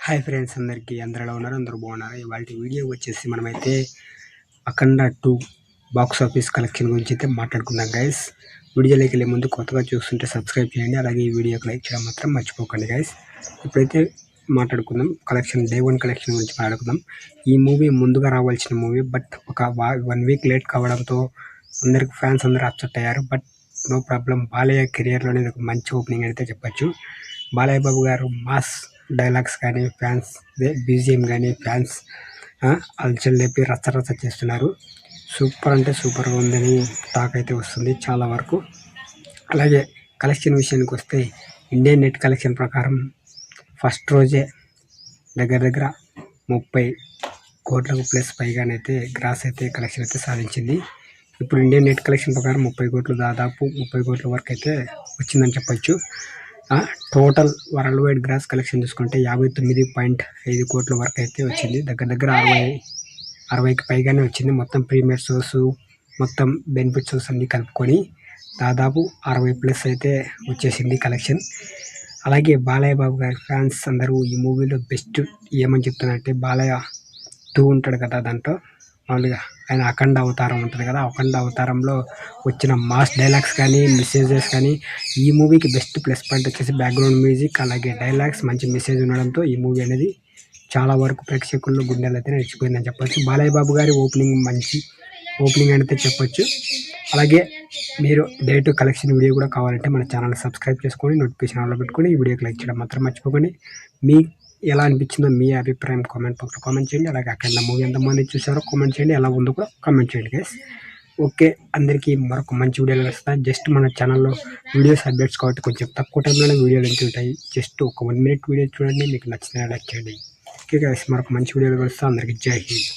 Hi friends, అందరూ ఎలా ఉన్నారు? అందరూ బాగున్నారు. ఇవాల్టి వీడియో వచ్చేసి మనమైతే అఖండ 2 బాక్స్ ఆఫీస్ కలెక్షన్ గురించి అయితే మాట్లాడుకుందాం గైస్. వీడియోలోకి వెళ్ళే ముందు కొత్తగా చూస్తుంటే సబ్స్క్రైబ్ చేయండి, అలాగే ఈ వీడియోకి లైక్ చేయడం మాత్రం మర్చిపోకండి గైస్. ఇప్పుడైతే మాట్లాడుకుందాం కలెక్షన్, డే 1 కలెక్షన్ గురించి మాట్లాడుకుందాం. ఈ మూవీ ముందుగా రావాల్సిన మూవీ, బట్ ఒక 1 వీక్ లేట్ కావడంతో అందరికి ఫ్యాన్స్ అందరూ అప్సెట్ అయ్యారు. బట్ నో ప్రాబ్లం, బాలయ్య కెరియర్లోనే ఒక మంచి ఓపెనింగ్ అయితే చెప్పొచ్చు. బాలయ్య బాబు గారు మాస్ డైలాగ్స్ కానీ, ఫ్యాన్స్ బీజిఎం కానీ, ఫ్యాన్స్ అల్చల్ లేపి రచ్చ చేస్తున్నారు. సూపర్ అంటే సూపర్గా ఉందని టాక్ అయితే వస్తుంది చాలా వరకు. అలాగే కలెక్షన్ విషయానికి వస్తే, ఇండియన్ నెట్ కలెక్షన్ ప్రకారం ఫస్ట్ రోజే దగ్గర 30 కోట్లకు ప్లస్ పైగానైతే గ్రాస్ అయితే కలెక్షన్ అయితే సాధించింది. ఇప్పుడు ఇండియన్ నెట్ కలెక్షన్ ప్రకారం 30 కోట్లు, దాదాపు 30 కోట్ల వరకు అయితే వచ్చిందని చెప్పొచ్చు. Total world wide gross collection చూసుకుంటే 59.5 కోట్ల వరకు అయితే వచ్చింది. దగ్గర 60కి పైగానే వచ్చింది. మొత్తం ప్రీమియర్ షోస్, మొత్తం బెనిఫిట్ షోస్ అన్నీ కలుపుకొని దాదాపు 60+ అయితే వచ్చేసింది కలెక్షన్. అలాగే బాలయ్య బాబు గారి ఫ్యాన్స్ అందరూ ఈ మూవీలో బెస్ట్ ఏమని చెప్తున్నారంటే, బాలయ్య 2 ఉంటాడు కదా, దాంట్లో మామూలుగా ఆయన అఖండ అవతారం ఉంటుంది కదా, అఖండ అవతారంలో వచ్చిన మాస్ డైలాగ్స్ కానీ, మెసేజెస్ కానీ, ఈ మూవీకి బెస్ట్ ప్లస్ పాయింట్ వచ్చేసి బ్యాక్గ్రౌండ్ మ్యూజిక్, అలాగే డైలాగ్స్, మంచి మెసేజ్ ఉండడంతో ఈ మూవీ అనేది చాలా వరకు ప్రేక్షకుల్లో గుండెలు అయితే నడిచిపోయిందని చెప్పొచ్చు. బాలయ్య బాబు గారి ఓపెనింగ్ మంచి ఓపెనింగ్ అయితే చెప్పొచ్చు. అలాగే మీరు డే 2 కలెక్షన్ వీడియో కూడా కావాలంటే మన ఛానల్ సబ్స్క్రైబ్ చేసుకొని నోటిఫికేషన్ ఆన్లో పెట్టుకొని ఈ వీడియోకి లైక్ చేయడం మాత్రం మర్చిపోకండి. మీ ఎలా అనిపించిందో మీ అభిప్రాయం కామెంట్ బాక్స్లో కామెంట్ చేయండి. అలాగే అక్కడ మూవీ ఎంతమంది చూసారో కామెంట్ చేయండి, ఎలా ఉందో కూడా కామెంట్ చేయండి గైస్. ఓకే, అందరికీ మరొక మంచి వీడియోలు వస్తాయి. జస్ట్ మన ఛానల్లో వీడియోస్ అప్డేట్స్ కాబట్టి కొంచెం తక్కువ టైంలోనే వీడియోలు ఎంత ఉంటాయి. జస్ట్ ఒక 1 మినిట్ వీడియో చూడండి, మీకు నచ్చిన లైక్ చేయండి. ఓకే గైస్, మరొక మంచి వీడియోలు వస్తాయి. అందరికీ జై హింద్.